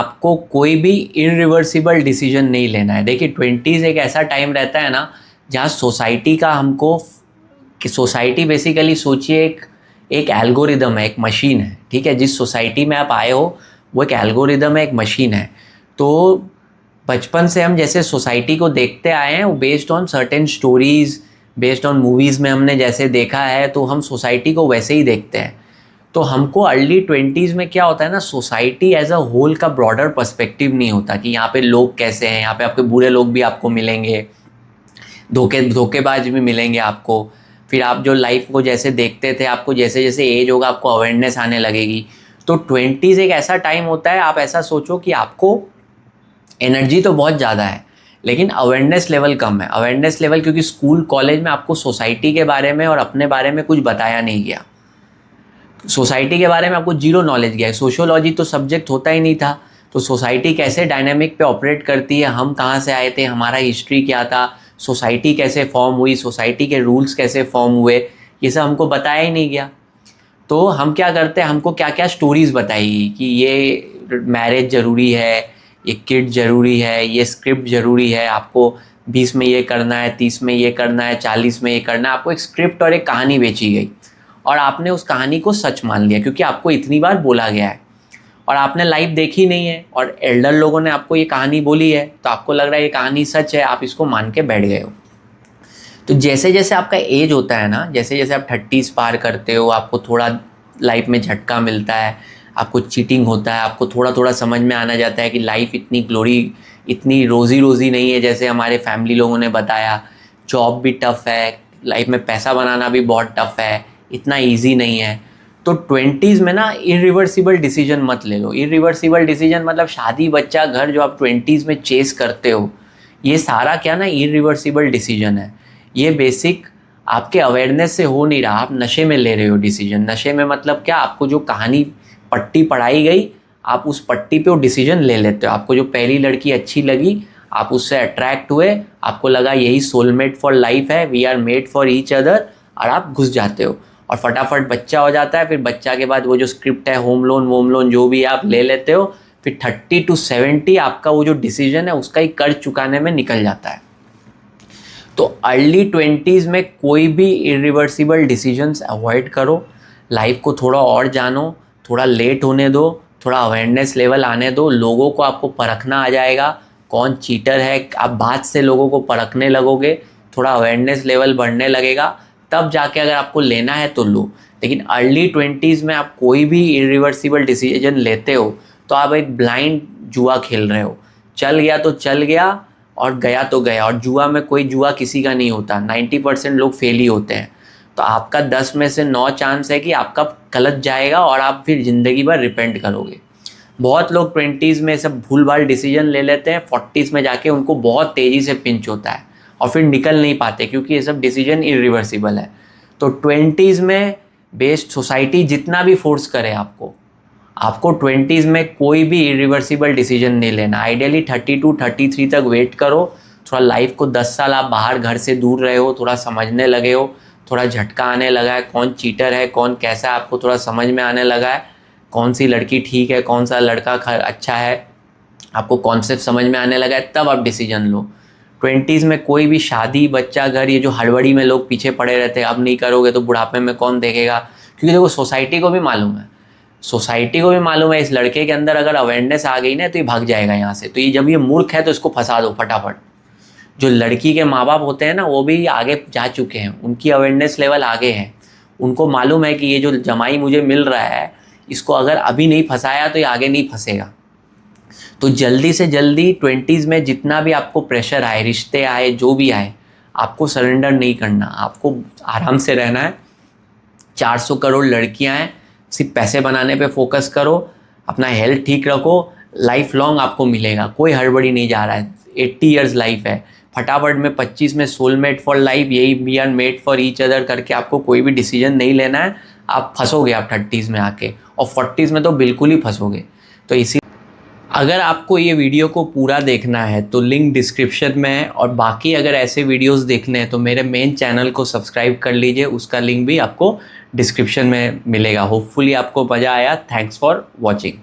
आपको कोई भी इरिवर्सिबल डिसीजन नहीं लेना है। देखिए 20s एक ऐसा टाइम रहता है ना जहाँ सोसाइटी का हमको, कि सोसाइटी बेसिकली सोचिए एक एल्गोरिदम है, एक मशीन है, ठीक है। जिस सोसाइटी में आप आए हो वो एक एल्गोरिदम है, एक मशीन है। तो बचपन से हम जैसे सोसाइटी को देखते आए हैं, वो based on certain stories, based on movies में हमने जैसे देखा है, तो हम सोसाइटी को वैसे ही देखते हैं। तो हमको अर्ली 20s में क्या होता है ना, सोसाइटी एज अ होल का ब्रॉडर पर्सपेक्टिव नहीं होता कि यहाँ पे लोग कैसे हैं, यहाँ पे आपके बुरे लोग भी आपको मिलेंगे, धोखेबाज भी मिलेंगे आपको। फिर आप जो लाइफ को जैसे देखते थे, आपको जैसे जैसे एज होगा आपको अवेयरनेस आने लगेगी। तो 20s एक ऐसा टाइम होता है, आप ऐसा सोचो कि आपको एनर्जी तो बहुत ज़्यादा है लेकिन अवेयरनेस लेवल कम है। अवेयरनेस लेवल क्योंकि स्कूल कॉलेज में आपको सोसाइटी के बारे में और अपने बारे में कुछ बताया नहीं गया। सोसाइटी के बारे में आपको जीरो नॉलेज गया है। सोशियोलॉजी तो सब्जेक्ट होता ही नहीं था, तो सोसाइटी कैसे डायनामिक पे ऑपरेट करती है, हम कहाँ से आए थे, हमारा हिस्ट्री क्या था, सोसाइटी कैसे फॉर्म हुई, सोसाइटी के रूल्स कैसे फॉर्म हुए, ये सब हमको बताया ही नहीं गया। तो हम क्या करते हैं, हमको क्या क्या स्टोरीज़ बताई कि ये मैरिज ज़रूरी है, ये किड ज़रूरी है, ये स्क्रिप्ट ज़रूरी है, आपको 20 में ये करना है, 30 में ये करना है, 40 में ये करना है। आपको एक स्क्रिप्ट और एक कहानी बेची गई और आपने उस कहानी को सच मान लिया क्योंकि आपको इतनी बार बोला गया है और आपने लाइव देखी नहीं है और एल्डर लोगों ने आपको ये कहानी बोली है, तो आपको लग रहा है ये कहानी सच है, आप इसको मान के बैठ गए हो। तो जैसे जैसे आपका एज होता है ना, जैसे जैसे आप 30s पार करते हो, आपको थोड़ा लाइफ में झटका मिलता है, आपको चीटिंग होता है, आपको थोड़ा थोड़ा समझ में आना जाता है कि लाइफ इतनी ग्लोरी, इतनी रोज़ी रोज़ी नहीं है जैसे हमारे फैमिली लोगों ने बताया। जॉब भी टफ़ है, लाइफ में पैसा बनाना भी बहुत टफ़ है, इतना ईजी नहीं है। तो 20s में ना इरिवर्सिबल डिसीजन मत ले लो। इरिवर्सिबल डिसीजन मतलब शादी, बच्चा, घर, जो आप 20s में चेस करते हो, ये सारा क्या ना इरिवर्सिबल डिसीजन है। ये बेसिक आपके अवेयरनेस से हो नहीं रहा, आप नशे में ले रहे हो डिसीजन। नशे में मतलब क्या, आपको जो कहानी पट्टी पढ़ाई गई, आप उस पट्टी पे वो डिसीजन ले लेते हो। आपको जो पहली लड़की अच्छी लगी, आप उससे अट्रैक्ट हुए, आपको लगा यही सोलमेट फॉर लाइफ है, we are made for each other, और आप घुस जाते हो और फटाफट बच्चा हो जाता है। फिर बच्चा के बाद वो जो स्क्रिप्ट है, होम लोन वोम लोन जो भी आप ले लेते हो, फिर 30 to 70 आपका वो जो डिसीजन है उसका ही कर्ज चुकाने में निकल जाता है। तो अर्ली 20s में कोई भी इरिवर्सिबल डिसीजंस अवॉइड करो। लाइफ को थोड़ा और जानो, थोड़ा लेट होने दो, थोड़ा अवेयरनेस लेवल आने दो, लोगों को आपको परखना आ जाएगा कौन चीटर है। आप बात से लोगों को परखने लगोगे, थोड़ा अवेयरनेस लेवल बढ़ने लगेगा, तब जाके अगर आपको लेना है तो लो। लेकिन अर्ली 20s में आप कोई भी इरिवर्सिबल डिसीजन लेते हो तो आप एक ब्लाइंड जुआ खेल रहे हो। चल गया तो चल गया और गया तो गया, और जुआ में कोई जुआ किसी का नहीं होता, 90% लोग फेल ही होते हैं। तो आपका 10 में से 9 चांस है कि आपका गलत जाएगा और आप फिर ज़िंदगी भर रिपेंट करोगे। बहुत लोग 20s में सब भूल भाल डिसीजन ले लेते हैं, 40s में जाके उनको बहुत तेज़ी से पिंच होता है और फिर निकल नहीं पाते क्योंकि ये सब डिसीजन इरिवर्सिबल है। तो 20s में बेस्ड सोसाइटी जितना भी फोर्स करे आपको 20s में कोई भी इरिवर्सिबल डिसीजन नहीं लेना। आइडियली 32 33 तक वेट करो, थोड़ा लाइफ को 10 साल आप बाहर घर से दूर रहे हो, थोड़ा समझने लगे हो, थोड़ा झटका आने लगा है, कौन चीटर है कौन कैसा, आपको थोड़ा समझ में आने लगा है, कौन सी लड़की ठीक है कौन सा लड़का अच्छा है, आपको कॉन्सेप्ट समझ में आने लगा है, तब आप डिसीजन लो। 20s में कोई भी शादी, बच्चा, घर, ये जो हड़बड़ी में लोग पीछे पड़े रहते हैं, अब नहीं करोगे तो बुढ़ापे में कौन देखेगा। क्योंकि देखो सोसाइटी को भी मालूम है, इस लड़के के अंदर अगर अवेयरनेस आ गई ना तो ये भाग जाएगा यहाँ से। तो ये जब ये मूर्ख है तो इसको फंसा दो फटाफट। जो लड़की के माँ बाप होते हैं ना वो भी आगे जा चुके हैं, उनकी अवेयरनेस लेवल आगे है, उनको मालूम है कि ये जो जमाई मुझे मिल रहा है इसको अगर अभी नहीं फंसाया तो ये आगे नहीं फंसेगा। तो जल्दी से जल्दी 20s में जितना भी आपको प्रेशर आए, रिश्ते आए, जो भी आए, आपको सरेंडर नहीं करना, आपको आराम से रहना है। 400 करोड़ लड़कियां हैं, सिर्फ पैसे बनाने पे फोकस करो, अपना हेल्थ ठीक रखो, लाइफ लॉन्ग आपको मिलेगा, कोई हड़बड़ी नहीं जा रहा है। 80 ईयर्स लाइफ है, फटाफट में 25 में सोलमेट फॉर लाइफ, यही we are made for each other करके आपको कोई भी डिसीजन नहीं लेना है। आप फंसोगे आप 30s में आके, और 40s में तो बिल्कुल ही फंसोगे। तो इसी, अगर आपको ये वीडियो को पूरा देखना है तो लिंक डिस्क्रिप्शन में है, और बाकी अगर ऐसे वीडियोस देखने हैं तो मेरे मेन चैनल को सब्सक्राइब कर लीजिए, उसका लिंक भी आपको डिस्क्रिप्शन में मिलेगा। होपफुली आपको मज़ा आया। Thanks for watching.